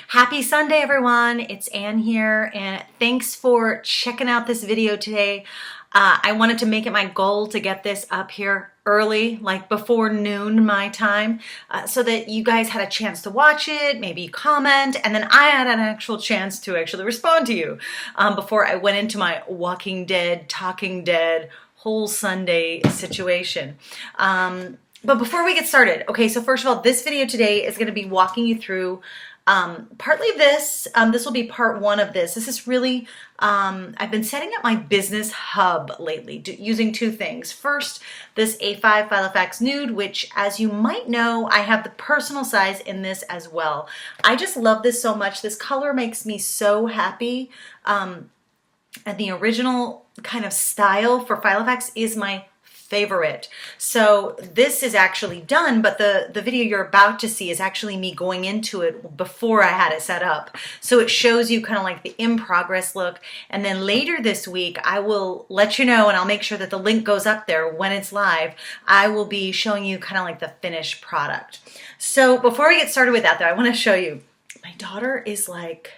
Happy Sunday, everyone. It's Ann here, and thanks for checking out this video today. I wanted to make it my goal to get this up here early, like before noon my time, so that you guys had a chance to watch it, maybe comment, and then I had an actual chance to actually respond to you before I went into my Walking Dead, Talking Dead, whole Sunday situation. But before we get started, okay, so first of all, this video today is going to be walking you through partly this will be part one of this. This is really, I've been setting up my business hub lately using two things. First, this A5 Filofax Nude, which as you might know, I have the personal size in this as well. I just love this so much. This color makes me so happy. And the original kind of style for Filofax is my favorite. So this is actually done, but the video you're about to see is actually me going into it before I had it set up. So it shows you kind of like the in progress look. And then later this week, I will let you know, and I'll make sure that the link goes up there when it's live. I will be showing you kind of like the finished product. So before we get started with that though, I want to show you, my daughter is like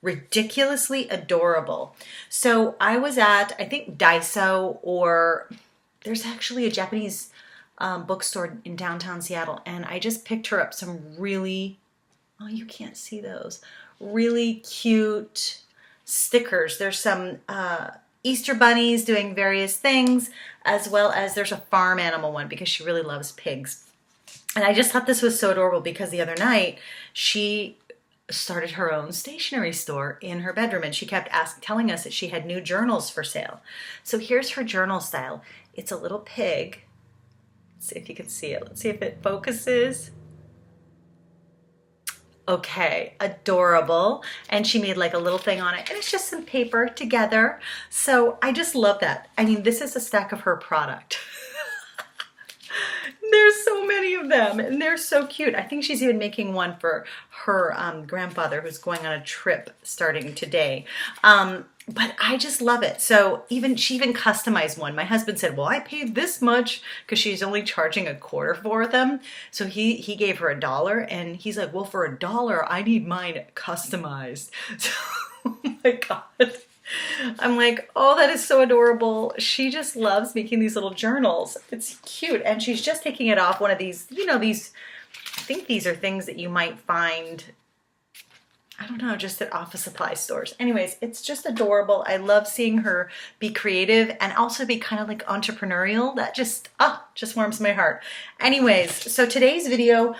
ridiculously adorable. So I was at, I think Daiso, or there's actually a Japanese bookstore in downtown Seattle, and I just picked her up some really, oh, you can't see those, really cute stickers. There's some Easter bunnies doing various things, as well as there's a farm animal one because she really loves pigs. And I just thought this was so adorable because the other night she started her own stationery store in her bedroom, and she kept telling us that she had new journals for sale. So here's her journal style. It's a little pig. Let's see if you can see it. Let's see if it focuses. Okay, adorable. And she made like a little thing on it, and it's just some paper together. So I just love that. I mean, this is a stack of her product. There's so many of them, and they're so cute. I think she's even making one for her grandfather who's going on a trip starting today. But I just love it. So she even customized one. My husband said, well, I paid this much because she's only charging $0.25 for them. So he gave her $1, and he's like, well, for $1, I need mine customized. So, oh my God. I'm like, oh, that is so adorable. She just loves making these little journals. It's cute. And she's just taking it off one of these, I think these are things that you might find, I don't know, just at office supply stores. Anyways, it's just adorable. I love seeing her be creative and also be kind of like entrepreneurial. That just warms my heart. Anyways, so today's video,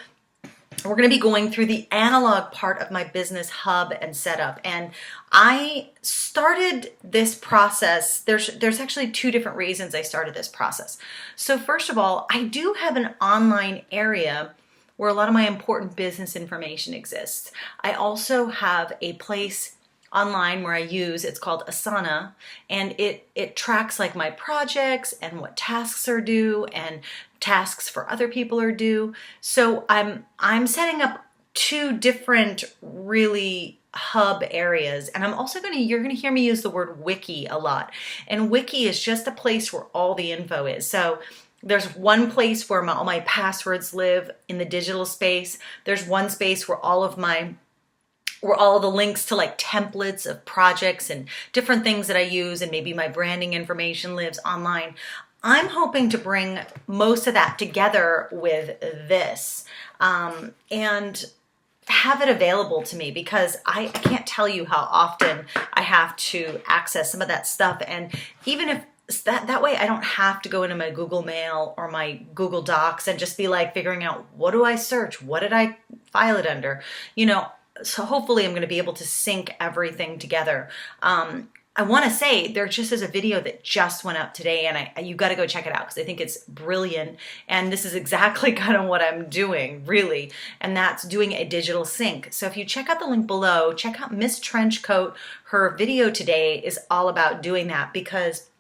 we're going to be going through the analog part of my business hub and setup. And I started this process. There's actually two different reasons I started this process. So first of all, I do have an online area where a lot of my important business information exists. I also have a place online where I use, it's called Asana, and it tracks like my projects and what tasks are due and tasks for other people are due. So I'm setting up two different really hub areas, and I'm also you're gonna hear me use the word wiki a lot. And wiki is just a place where all the info is. So there's one place where all my passwords live in the digital space. There's one space where all of the links to like templates of projects and different things that I use, and maybe my branding information lives online. I'm hoping to bring most of that together with this and have it available to me, because I can't tell you how often I have to access some of that stuff. And even if that way I don't have to go into my Google Mail or my Google Docs and just be like figuring out, what do I search? What did I file it under? So hopefully I'm going to be able to sync everything together. I want to say there just is a video that just went up today, and you got to go check it out because I think it's brilliant. And this is exactly kind of what I'm doing, really. And that's doing a digital sync. So if you check out the link below, check out Miss Trenchcoat. Her video today is all about doing that because,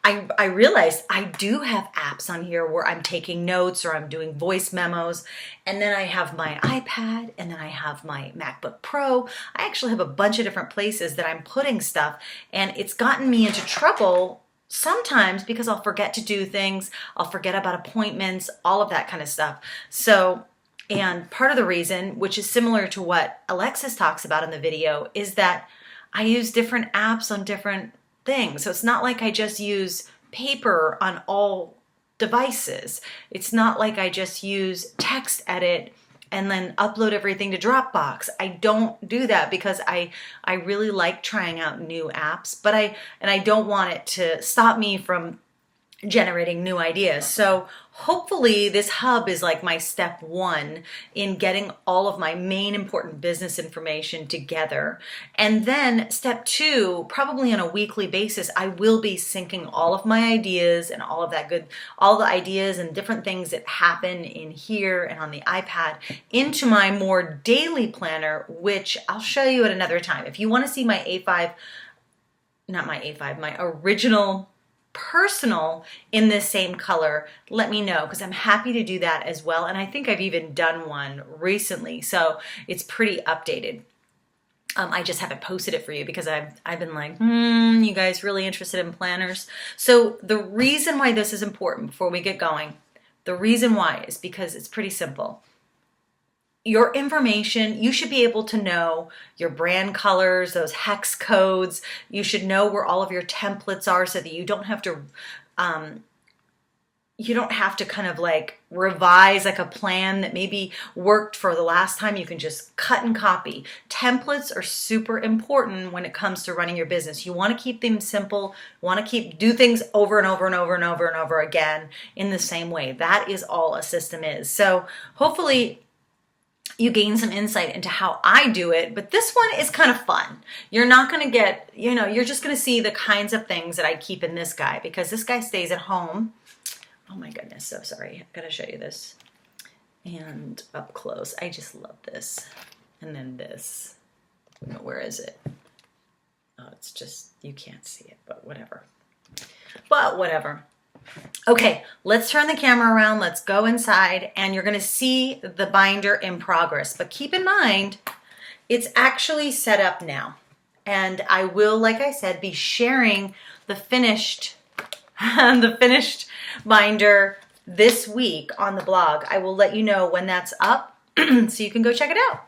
I realized I do have apps on here where I'm taking notes or I'm doing voice memos, and then I have my iPad, and then I have my MacBook Pro. I actually have a bunch of different places that I'm putting stuff, and it's gotten me into trouble sometimes because I'll forget to do things, I'll forget about appointments, all of that kind of stuff. So And part of the reason, which is similar to what Alexis talks about in the video, is that I use different apps on different things. So it's not like I just use paper on all devices. It's not like I just use text edit and then upload everything to Dropbox. I don't do that because I really like trying out new apps, but I don't want it to stop me from generating new ideas. So hopefully this hub is like my step one in getting all of my main important business information together. And then step two, probably on a weekly basis, I will be syncing all of my ideas and all of that good, all the ideas and different things that happen in here and on the iPad into my more daily planner, which I'll show you at another time. If you want to see my A5, not my A5, my original personal in this same color, let me know, because I'm happy to do that as well. And I think I've even done one recently, so it's pretty updated. I just haven't posted it for you because I've been like, you guys really interested in planners? So the reason why this is important before we get going, the reason why is because it's pretty simple. Your information, you should be able to know your brand colors, those hex codes. You should know where all of your templates are so that you don't have to kind of like revise like a plan that maybe worked for the last time. You can just cut and copy. Templates are super important when it comes to running your business. You want to keep them simple. You want to do things over and over and over and over and over again in the same way. That is all a system is. So hopefully you gain some insight into how I do it, but this one is kind of fun. You're not going to get, you're just going to see the kinds of things that I keep in this guy, because this guy stays at home. Oh my goodness, so sorry. I've got to show you this. And up close. I just love this. And then this. Where is it? Oh, it's just, you can't see it, but whatever. But whatever. Okay, let's turn the camera around. Let's go inside, and you're going to see the binder in progress. But keep in mind, it's actually set up now. And I will, like I said, be sharing the finished binder this week on the blog. I will let you know when that's up so you can go check it out.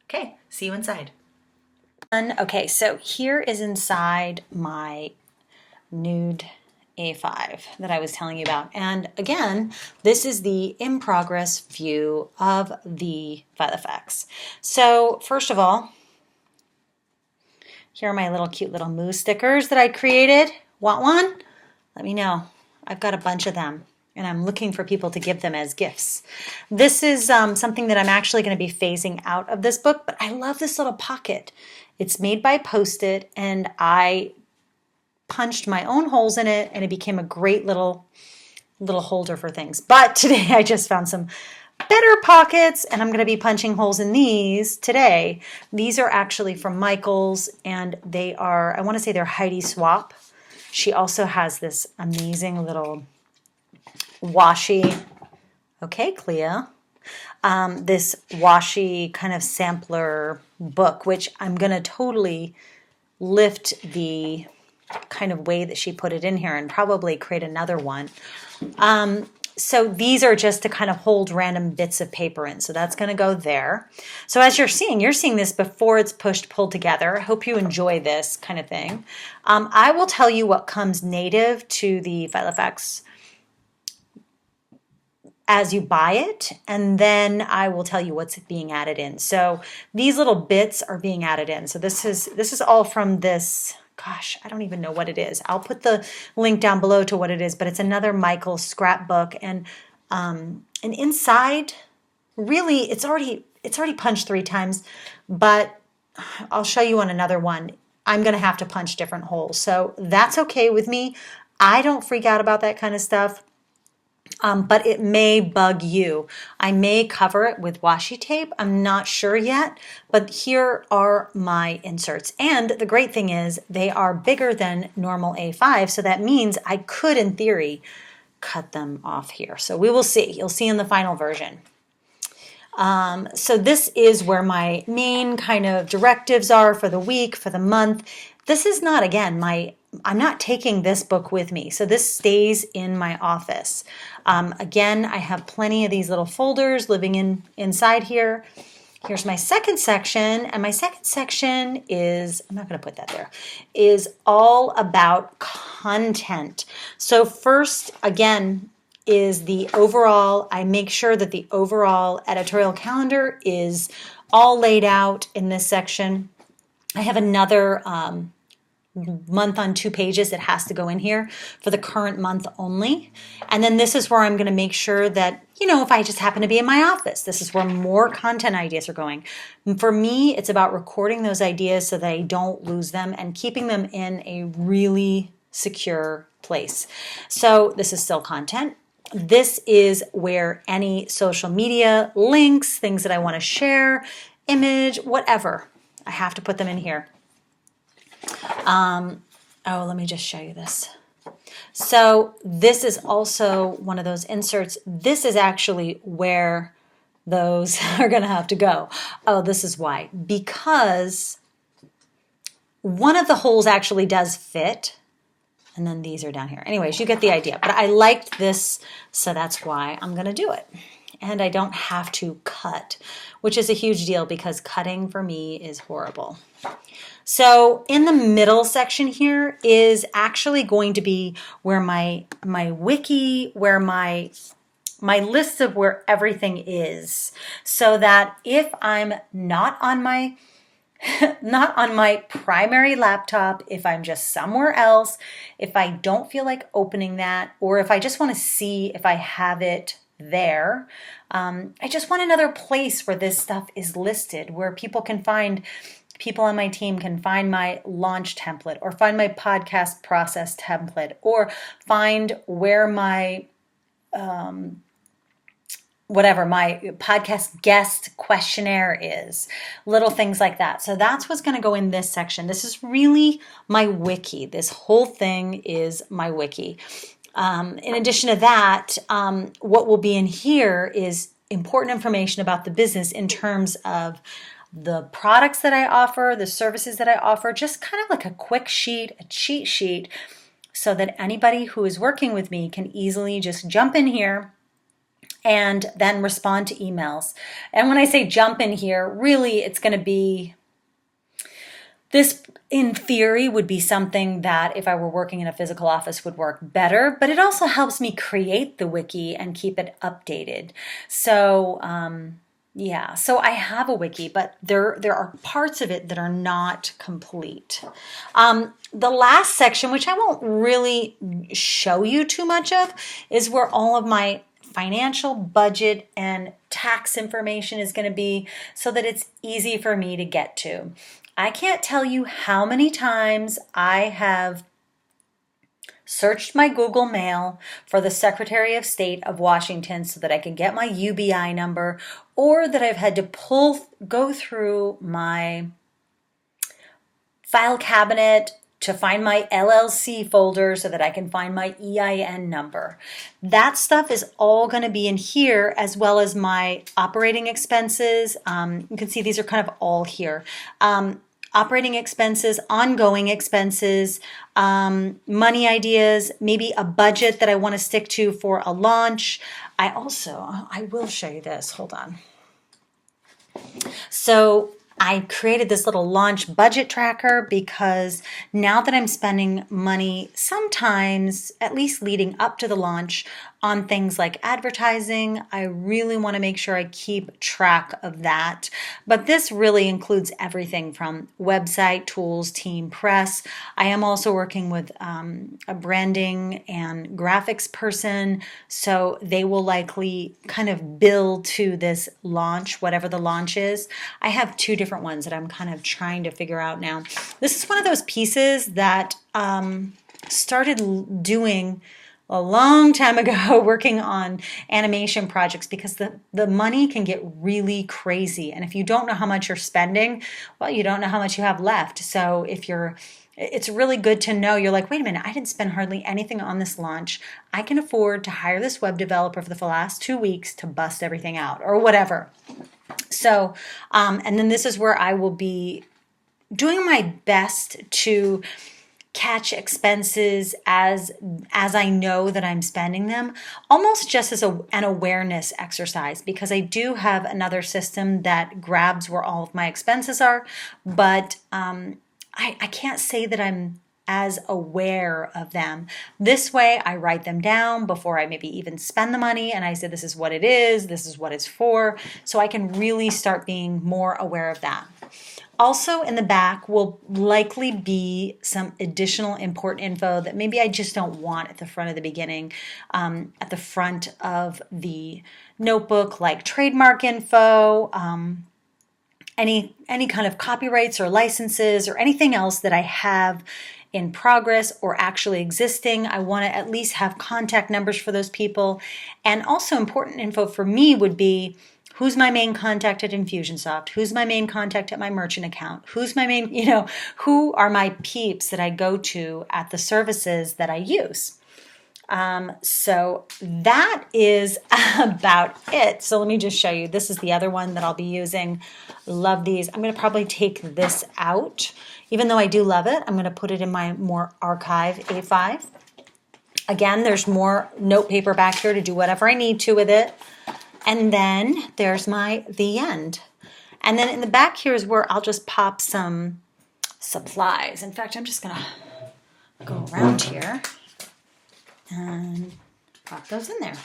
Okay, see you inside. Okay, so here is inside my nude A5 that I was telling you about. And again, this is the in progress view of the Filofax. So first of all, here are my little cute little moo stickers that I created. Want one? Let me know. I've got a bunch of them, and I'm looking for people to give them as gifts. This is something that I'm actually going to be phasing out of this book, but I love this little pocket. It's made by Post-it, and I punched my own holes in it, and it became a great little holder for things. But today I just found some better pockets, and I'm going to be punching holes in these today. These are actually from Michaels, and they are, I want to say they're Heidi Swap. She also has this amazing little washi, okay, Clea, this washi kind of sampler book, which I'm going to totally lift the kind of way that she put it in here and probably create another one. So these are just to kind of hold random bits of paper in. So that's going to go there. So as you're seeing this before it's pulled together. I hope you enjoy this kind of thing. I will tell you what comes native to the Filofax as you buy it, and then I will tell you what's being added in. So these little bits are being added in. So this is all from this. Gosh, I don't even know what it is. I'll put the link down below to what it is, but it's another Michael scrapbook, and inside, really, it's already punched 3 times, but I'll show you on another one. I'm going to have to punch different holes, so that's okay with me. I don't freak out about that kind of stuff. But it may bug you. I may cover it with washi tape. I'm not sure yet, but here are my inserts. And the great thing is they are bigger than normal A5, so that means I could, in theory, cut them off here. So we will see. You'll see in the final version. So this is where my main kind of directives are for the week, for the month. This is not, again, I'm not taking this book with me. So this stays in my office. Again, I have plenty of these little folders living inside here. Here's my second section, and my second section is, I'm not going to put that there, is all about content. So first, again, is the overall, I make sure that the overall editorial calendar is all laid out in this section. I have another month on 2 pages that has to go in here for the current month only. And then this is where I'm going to make sure that, if I just happen to be in my office, this is where more content ideas are going. And for me, it's about recording those ideas so that I don't lose them and keeping them in a really secure place. So this is still content. This is where any social media links, things that I want to share, image, whatever, I have to put them in here. Let me just show you this. So this is also one of those inserts. This is actually where those are going to have to go. Oh, this is why. Because one of the holes actually does fit. And then these are down here. Anyways, you get the idea. But I liked this, so that's why I'm going to do it. And I don't have to cut, which is a huge deal because cutting for me is horrible. So in the middle section here is actually going to be where my wiki, where my list of where everything is, so that if I'm not on my primary laptop, if I'm just somewhere else, if I don't feel like opening that, or if I just want to see if I have it there, I just want another place where this stuff is listed, where people on my team can find my launch template, or find my podcast process template, or find where my my podcast guest questionnaire is, little things like that. So that's what's going to go in this section. This is really my wiki. This whole thing is my wiki. In addition to that, what will be in here is important information about the business in terms of the products that I offer, the services that I offer, just kind of like a quick sheet, a cheat sheet, so that anybody who is working with me can easily just jump in here and then respond to emails. And when I say jump in here, really it's going to be, this in theory would be something that if I were working in a physical office would work better, but it also helps me create the wiki and keep it updated. So so I have a wiki, but there are parts of it that are not complete. The last section, which I won't really show you too much of, is where all of my financial, budget, and tax information is going to be, so that it's easy for me to get to. I can't tell you how many times I have searched my Google Mail for the Secretary of State of Washington so that I can get my UBI number, or that I've had to go through my file cabinet to find my LLC folder so that I can find my EIN number. That stuff is all going to be in here, as well as my operating expenses. You can see these are kind of all here. Operating expenses, ongoing expenses, money ideas, maybe a budget that I want to stick to for a launch. I will show you this. Hold on. So I created this little launch budget tracker because now that I'm spending money sometimes, at least leading up to the launch, on things like advertising, I really want to make sure I keep track of that. But this really includes everything from website, tools, team, press. I am also working with a branding and graphics person, so they will likely kind of bill to this launch, whatever the launch is. I have 2 different ones that I'm kind of trying to figure out now. This is one of those pieces that started doing a long time ago, working on animation projects, because the money can get really crazy. And if you don't know how much you're spending, well, you don't know how much you have left. So it's really good to know, you're like, wait a minute, I didn't spend hardly anything on this launch. I can afford to hire this web developer for the last 2 weeks to bust everything out, or whatever. So, and then this is where I will be doing my best to catch expenses as I know that I'm spending them, almost just as an awareness exercise, because I do have another system that grabs where all of my expenses are, but I can't say that I'm as aware of them. This way, I write them down before I maybe even spend the money, and I say, this is what it is, this is what it's for, so I can really start being more aware of that. Also in the back will likely be some additional important info that maybe I just don't want at the front of the beginning, at the front of the notebook, like trademark info, any kind of copyrights or licenses or anything else that I have in progress or actually existing. I want to at least have contact numbers for those people. And also important info for me would be, who's my main contact at Infusionsoft? Who's my main contact at my merchant account? Who's my main, who are my peeps that I go to at the services that I use? So that is about it. So let me just show you. This is the other one that I'll be using. Love these. I'm going to probably take this out. Even though I do love it, I'm going to put it in my more archive A5. Again, there's more note paper back here to do whatever I need to with it. And then there's the end. And then in the back here is where I'll just pop some supplies. In fact, I'm just going to go around here and pop those in there.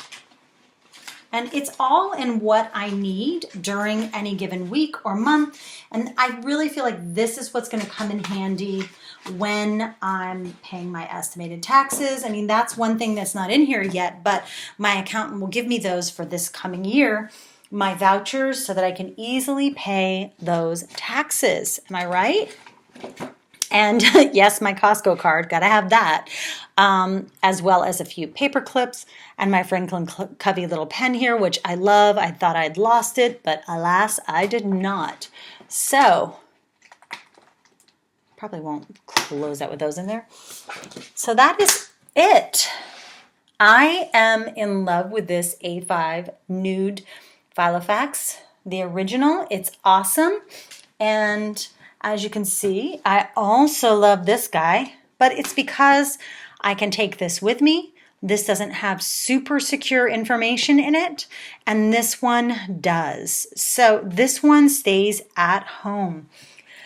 And it's all in what I need during any given week or month. And I really feel like this is what's going to come in handy when I'm paying my estimated taxes. I mean, that's one thing that's not in here yet, but my accountant will give me those for this coming year, my vouchers, so that I can easily pay those taxes. Am I right? And yes, my Costco card, gotta have that, as well as a few paper clips and my Franklin Covey little pen here, which I love. I thought I'd lost it, but alas, I did not. So, probably won't close out with those in there. So that is it. I am in love with this A5 Nude Filofax, the original. It's awesome. And as you can see, I also love this guy, but it's because I can take this with me. This doesn't have super secure information in it, and this one does. So this one stays at home.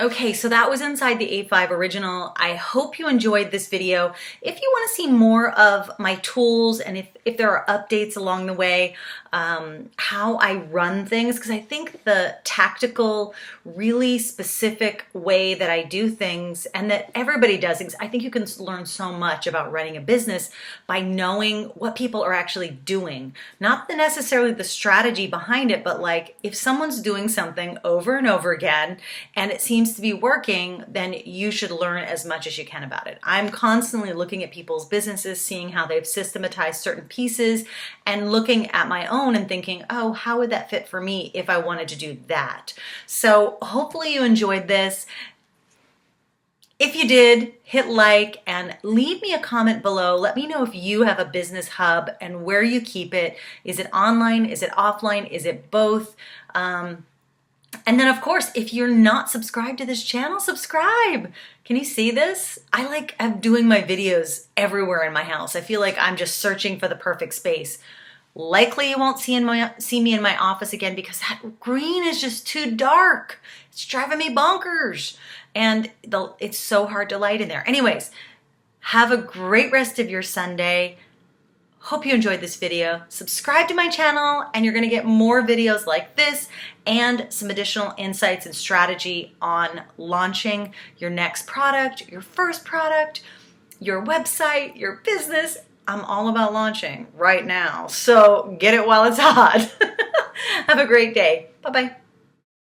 Okay, so that was inside the A5 Original. I hope you enjoyed this video. If you want to see more of my tools and if there are updates along the way, how I run things, because I think the tactical, really specific way that I do things and that everybody does things, I think you can learn so much about running a business by knowing what people are actually doing. Not necessarily the strategy behind it, but like if someone's doing something over and over again and it seems to be working, then you should learn as much as you can about it. I'm constantly looking at people's businesses, seeing how they've systematized certain pieces and looking at my own and thinking, oh, how would that fit for me if I wanted to do that? So hopefully you enjoyed this. If you did, hit like and leave me a comment below. Let me know if you have a business hub and where you keep it. Is it online? Is it offline? Is it both? And then, of course, if you're not subscribed to this channel, subscribe. Can you see this? I'm doing my videos everywhere in my house. I feel like I'm just searching for the perfect space. Likely you won't see me in my office again because that green is just too dark. It's driving me bonkers. And it's so hard to light in there. Anyways, have a great rest of your Sunday. Hope you enjoyed this video. Subscribe to my channel and you're gonna get more videos like this and some additional insights and strategy on launching your next product, your first product, your website, your business. I'm all about launching right now, so get it while it's hot. Have a great day. Bye-bye.